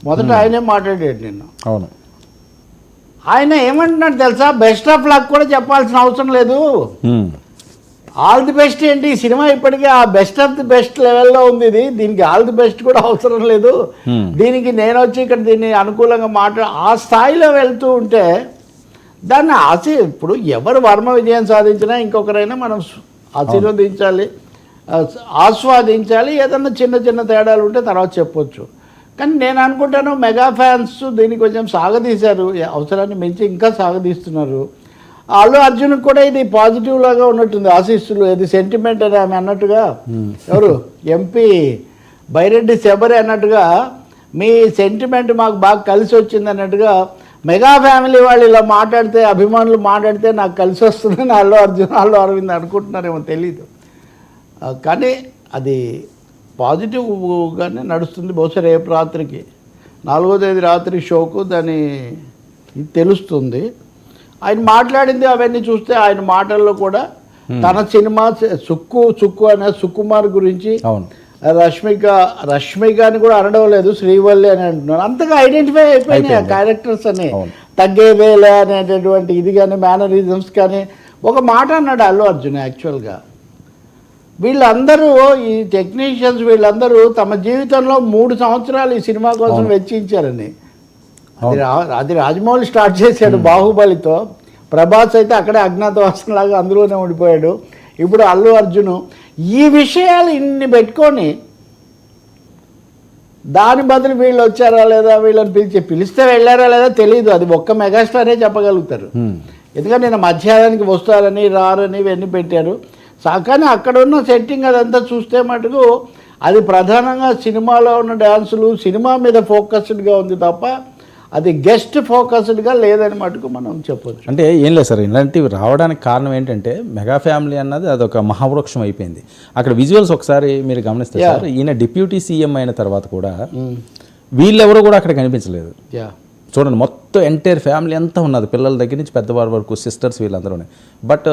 మొదట ఆయనే మాట్లాడాడు నిన్న. అవును, ఆయన ఏమంటున్నాడు తెలుసా, బెస్ట్ ఆఫ్ లక్ కూడా చెప్పాల్సిన అవసరం లేదు, ఆల్ ది బెస్ట్ ఏంటి, ఈ సినిమా ఇప్పటికే ఆ బెస్ట్ ఆఫ్ ది బెస్ట్ లెవెల్లో ఉంది, ఇది దీనికి ఆల్ ది బెస్ట్ కూడా అవసరం లేదు, దీనికి నేను వచ్చి ఇక్కడ దీన్ని అనుకూలంగా ఆ స్థాయిలో వెళ్తూ ఉంటే దాన్ని ఇప్పుడు ఎవరు వర్మ విజయం సాధించినా ఇంకొకరైనా మనం ఆశీర్వదించాలి, ఆస్వాదించాలి, ఏదన్నా చిన్న చిన్న తేడాలు ఉంటే తర్వాత చెప్పొచ్చు. కానీ నేను అనుకుంటాను మెగా ఫ్యాన్స్ దీన్ని కొంచెం సాగదీశారు, అవసరాన్ని మించి ఇంకా సాగదీస్తున్నారు. అల్లు అర్జున్ కూడా ఇది పాజిటివ్ లాగా ఉన్నట్టుంది, ఆశీస్సులు, ఇది సెంటిమెంట్ అని ఆమె అన్నట్టుగా, ఎవరు ఎంపీ బైరెడ్డి శబరి అన్నట్టుగా మీ సెంటిమెంట్ మాకు బాగా కలిసి వచ్చింది అన్నట్టుగా మెగా ఫ్యామిలీ వాళ్ళు ఇలా మాట్లాడితే, అభిమానులు మాట్లాడితే నాకు కలిసి వస్తుందని అల్లు అరవింద్ అనుకుంటున్నారేమో తెలీదు. కానీ అది పాజిటివ్గానే నడుస్తుంది. బహుశా రేపు రాత్రికి 4వ తేదీ రాత్రి షోకు దాని తెలుస్తుంది. ఆయన మాట్లాడింది అవన్నీ చూస్తే ఆయన మాటల్లో కూడా తన సినిమా సుక్కు అనే సుకుమార్ గురించి, రష్మికని కూడా అనడం లేదు, శ్రీవల్లి అని అంటున్నారు. అంతగా ఐడెంటిఫై అయిపోయినాయి ఆ క్యారెక్టర్స్ అని, తగ్గేవేలే అనేటటువంటి ఇది కానీ మేనరిజమ్స్ కానీ. ఒక మాట అన్నాడు అల్లు అర్జున్, యాక్చువల్గా వీళ్ళందరూ ఈ టెక్నీషియన్స్ వీళ్ళందరూ తమ జీవితంలో 3 సంవత్సరాలు ఈ సినిమా కోసం వెచ్చించారని. అది రాజమౌళి స్టార్ట్ చేశాడు బాహుబలితో, ప్రభాస్ అయితే అక్కడే అజ్ఞాతవాసంలాగా అందులోనే ఉండిపోయాడు. ఇప్పుడు అల్లు అర్జున్ ఈ విషయాలు ఇన్ని పెట్టుకొని దాని బదులు వీళ్ళు వచ్చారా లేదా, వీళ్ళని పిలిస్తే వెళ్ళారా లేదా తెలియదు, అది ఒక్క మెగాస్టారే చెప్పగలుగుతారు. ఎందుకంటే నేను మధ్యాహ్నానికి వస్తారని రారని ఇవన్నీ పెట్టారు. కానీ అక్కడ ఉన్న సెట్టింగ్ అదంతా చూస్తే మటుకు అది ప్రధానంగా సినిమాలో ఉన్న డ్యాన్సులు సినిమా మీద ఫోకస్డ్గా ఉంది తప్ప అది గెస్ట్ ఫోకస్డ్గా లేదని మటుకు మనం చెప్పొచ్చు. అంటే ఏం లేదు సార్, ఇలాంటివి రావడానికి కారణం ఏంటంటే మెగా ఫ్యామిలీ అన్నది అదొక మహావృక్షం అయిపోయింది. అక్కడ విజువల్స్ ఒకసారి మీరు గమనిస్తే సార్, ఈయన డిప్యూటీ సీఎం అయిన తర్వాత కూడా వీళ్ళెవరూ కూడా అక్కడ కనిపించలేదు. చూడండి, మొత్తం ఎంటైర్ ఫ్యామిలీ అంతా ఉన్నది, పిల్లల దగ్గర నుంచి పెద్దవారి వరకు, సిస్టర్స్ వీళ్ళందరూనే. బట్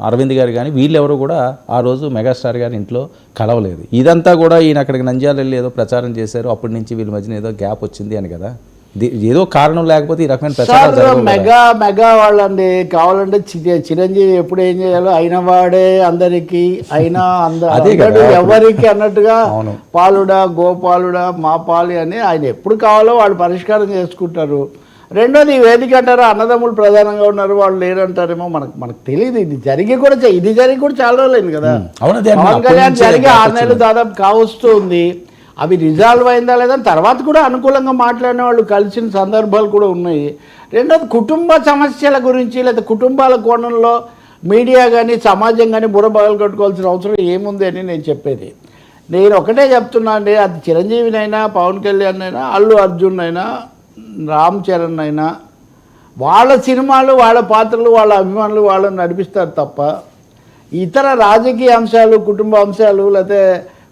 అరవింద్ గారు కానీ వీళ్ళెవరు కూడా ఆ రోజు మెగాస్టార్ గారి ఇంట్లో కలవలేదు. ఇదంతా కూడా ఈయన అక్కడికి నంద్యాల వెళ్ళి ఏదో ప్రచారం చేశారు, అప్పటి నుంచి వీళ్ళ మధ్యన ఏదో గ్యాప్ వచ్చింది అని కదా. ఏదో కారణం లేకపోతే ఈ రకమైన ప్రచారం మెగా వాళ్ళండి. కావాలంటే చిరంజీవి ఎప్పుడు ఏం చేయాలో అయిన వాడే అందరికి అయినా ఎవరికి అన్నట్టుగా పాలుడా గోపాలుడా మా పాలి అని ఆయన ఎప్పుడు కావాలో వాళ్ళు పరిష్కారం చేసుకుంటారు. రెండోది ఈ వేదిక అంటారు అన్నదమ్ములు ప్రధానంగా ఉన్నారు, వాళ్ళు లేరంటారేమో, మనకు తెలియదు. ఇది జరిగి కూడా చాలా రోజులైంది కదా. పవన్ కళ్యాణ్ జరిగి 6 నెలలు దాదాపు కావస్తుంది. అవి రిజాల్వ్ అయిందా లేదా తర్వాత కూడా అనుకూలంగా మాట్లాడిన వాళ్ళు కలిసిన సందర్భాలు కూడా ఉన్నాయి. రెండోది కుటుంబ సమస్యల గురించి లేదా కుటుంబాల కోణంలో మీడియా కానీ సమాజం కానీ బుర్రబాగలు కట్టుకోవాల్సిన అవసరం ఏముంది అని నేను చెప్పేది. నేను ఒకటే చెప్తున్నా అండి, అది చిరంజీవినైనా పవన్ కళ్యాణ్ అయినా అల్లు అర్జున్ అయినా రామ్ చరణ్ అయినా వాళ్ళ సినిమాలు వాళ్ళ పాత్రలు వాళ్ళ అభిమానులు వాళ్ళని నడిపిస్తారు తప్ప ఇతర రాజకీయ అంశాలు కుటుంబ అంశాలు లేకపోతే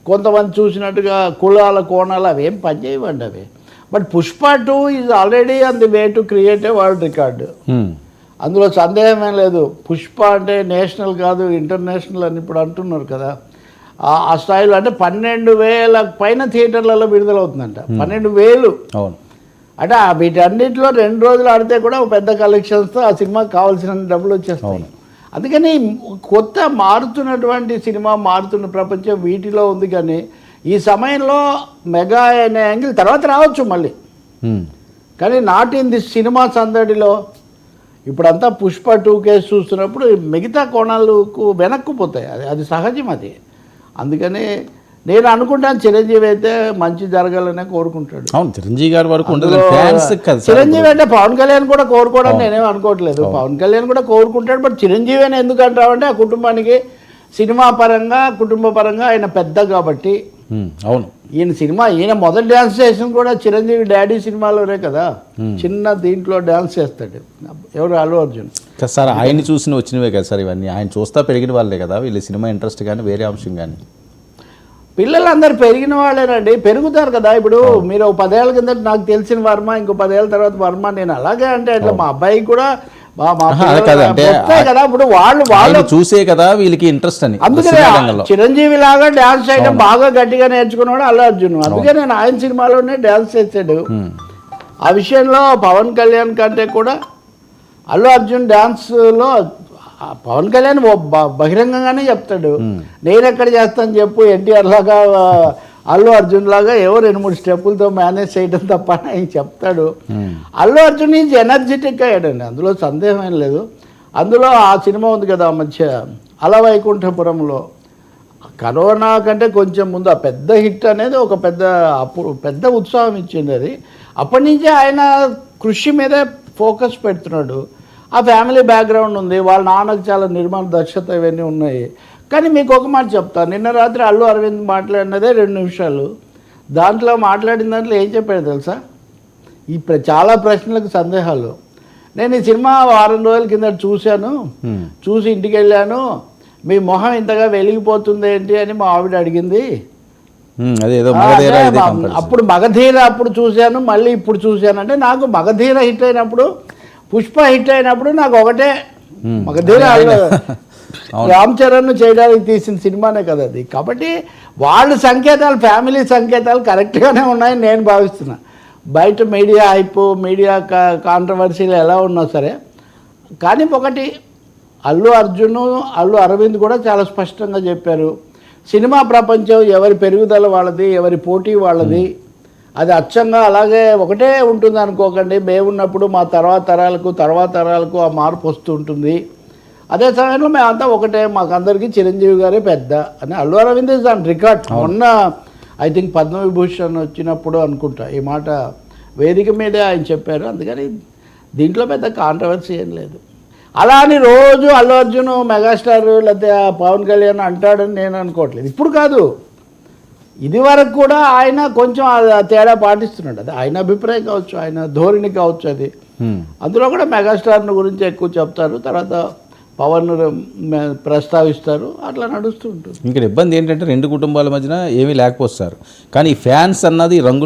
కొంతమంది చూసినట్టుగా కులాల కోణాలు అవి ఏం పనిచేయవండి అవి. But Pushpa 2 is already on the way to create a world record, అందులో సందేహమే లేదు. పుష్ప అంటే నేషనల్ కాదు ఇంటర్నేషనల్ అని ఇప్పుడు అంటున్నారు కదా. ఆ స్థాయిలో అంటే 12,000 పైన థియేటర్లలో విడుదలవుతుందంట. 12,000 అంటే వీటన్నిటిలో 2 రోజులు ఆడితే కూడా పెద్ద కలెక్షన్స్తో ఆ సినిమాకి కావాల్సిన డబ్బులు వచ్చేస్తాయి. అందుకని కొత్త మారుతున్నటువంటి సినిమా మారుతున్న ప్రపంచం వీటిలో ఉంది. కానీ ఈ సమయంలో మెగా అనే యాంగిల్ తర్వాత రావచ్చు మళ్ళీ, కానీ నాట్ ఇన్ దిస్ సినిమా సందడిలో. ఇప్పుడంతా పుష్ప 2 కేసు చూస్తున్నప్పుడు మిగతా కోణాలకు వెనక్కుపోతాయి, అది సహజం అది. అందుకని నేను అనుకుంటాను చిరంజీవి అయితే మంచి జరగాలనే కోరుకుంటాడు. అవును, చిరంజీవి గారి వరకు చిరంజీవి అంటే పవన్ కళ్యాణ్ కూడా కోరుకోవడం నేనేం అనుకోవట్లేదు. పవన్ కళ్యాణ్ కూడా కోరుకుంటాడు. బట్ చిరంజీవి అని ఎందుకు అంటామంటే ఆ కుటుంబానికి సినిమా పరంగా కుటుంబ పరంగా ఆయన పెద్ద కాబట్టి. అవును, ఈయన మొదటి డ్యాన్స్ చేసిన కూడా చిరంజీవి డాడీ సినిమాలోనే కదా, చిన్న దీంట్లో డ్యాన్స్ చేస్తాడు. ఎవరు అల్లు అర్జున్ సార్, ఆయన్ని చూసి వచ్చినవే కదా సార్ ఇవన్నీ, ఆయన చూస్తా పెరిగిన వాళ్ళే కదా వీళ్ళు సినిమా ఇంట్రెస్ట్ కానీ వేరే అంశం కానీ. పిల్లలందరూ పెరిగిన వాళ్ళేనండి, పెరుగుతారు కదా. ఇప్పుడు మీరు 10 ఏళ్ళ కింద నాకు తెలిసిన వర్మ, ఇంకో 10 ఏళ్ళ తర్వాత వర్మ, నేను అలాగే అంటే అట్లా మా అబ్బాయికి కూడా అది కాదు అంటే కదా ఇప్పుడు వాళ్ళు చూసే కదా వీళ్ళకి ఇంట్రెస్ట్ అని. అందుకనే చిరంజీవి లాగా డాన్స్ చేయడం బాగా గట్టిగా నేర్చుకున్నాడు అల్లు అర్జున్. అందుకే నేను ఆయన సినిమాలోనే డాన్స్ చేశాడు. ఆ విషయంలో పవన్ కళ్యాణ్ కంటే కూడా అల్లు అర్జున్ డాన్స్లో పవన్ కళ్యాణ్ బహిరంగంగానే చెప్తాడు, నేను ఎక్కడ చేస్తాను చెప్పు, ఎన్టీఆర్ లాగా అల్లు అర్జున్ లాగా ఏవో 2-3 స్టెప్పులతో మేనేజ్ చేయడం తప్ప ఆయన చెప్తాడు. అల్లు అర్జున్ ఈజ్ ఎనర్జెటిక్ అయ్యాడండి, అందులో సందేహం ఏం లేదు. అందులో ఆ సినిమా ఉంది కదా మధ్య అల వైకుంఠపురంలో, కరోనా కంటే కొంచెం ముందు ఆ పెద్ద హిట్ అనేది ఒక అప్పుడు పెద్ద ఉత్సాహం ఇచ్చింది. అది అప్పటి నుంచే ఆయన కృషి మీదే ఫోకస్ పెడుతున్నాడు. ఆ ఫ్యామిలీ బ్యాక్గ్రౌండ్ ఉంది, వాళ్ళ నాన్నకు చాలా నిర్మాణ దక్షత ఇవన్నీ ఉన్నాయి. కానీ మీకు ఒక మాట చెప్తాను, నిన్న రాత్రి అల్లు అరవింద్ మాట్లాడినదే 2 నిమిషాలు. దాంట్లో మాట్లాడిన దాంట్లో ఏం చెప్పాడు తెలుసా? ఈ చాలా ప్రశ్నలకు సందేహాలు. నేను ఈ సినిమా 6 రోజుల కింద చూశాను, చూసి ఇంటికి వెళ్ళాను, మీ మొహం ఇంతగా వెలిగిపోతుంది ఏంటి అని మా ఆవిడ అడిగింది. అప్పుడు మగధీర అప్పుడు చూశాను, మళ్ళీ ఇప్పుడు చూశాను. అంటే నాకు మగధీర హిట్ అయినప్పుడు, పుష్ప హిట్ అయినప్పుడు నాకు ఒకటే, మగధీర రామ్ చరణ్ చేయడానికి తీసిన సినిమానే కదా అది. కాబట్టి వాళ్ళ సంకేతాలు, ఫ్యామిలీ సంకేతాలు కరెక్ట్గానే ఉన్నాయని నేను భావిస్తున్నా. బయట మీడియా హైప్, మీడియా కాంట్రవర్సీలు ఎలా ఉన్నా సరే, కానీ ఒకటి అల్లు అర్జున్, అల్లు అరవింద్ కూడా చాలా స్పష్టంగా చెప్పారు, సినిమా ప్రపంచం ఎవరి పెరుగుదల వాళ్ళది, ఎవరి పోటీ వాళ్ళది, అది అచ్చంగా అలాగే ఒకటే ఉంటుంది అనుకోకండి. మేమున్నప్పుడు మా తర్వాత తరాలకు ఆ మార్పు వస్తూ ఉంటుంది. అదే సమయంలో మేమంతా ఒకటే, మాకందరికీ చిరంజీవి గారే పెద్ద అని Allu Arvind is on record. మొన్న ఐ థింక్ పద్మవిభూషణ్ వచ్చినప్పుడు అనుకుంటా ఈ మాట వేదిక మీదే ఆయన చెప్పారు. అందుకని దీంట్లో పెద్ద కాంట్రవర్సీ ఏం లేదు. అలా అని రోజు అల్లు అర్జున్ మెగాస్టార్ లేకపోతే పవన్ కళ్యాణ్ అంటాడని నేను అనుకోవట్లేదు. ఇప్పుడు కాదు, ఇది వరకు కూడా ఆయన కొంచెం తేడా పాటిస్తున్నాడు. అది ఆయన అభిప్రాయం కావచ్చు, ఆయన ధోరణి కావచ్చు. అది అందులో కూడా మెగాస్టార్ని గురించి ఎక్కువ చెప్తారు, తర్వాత పవన్ ప్రస్తావిస్తారు, అట్లా నడుస్తూ ఉంటుంది. ఇంకా ఇబ్బంది ఏంటంటే 2 కుటుంబాల మధ్యన ఏమీ లేకపోతారు, కానీ ఫ్యాన్స్ అన్నది రంగులు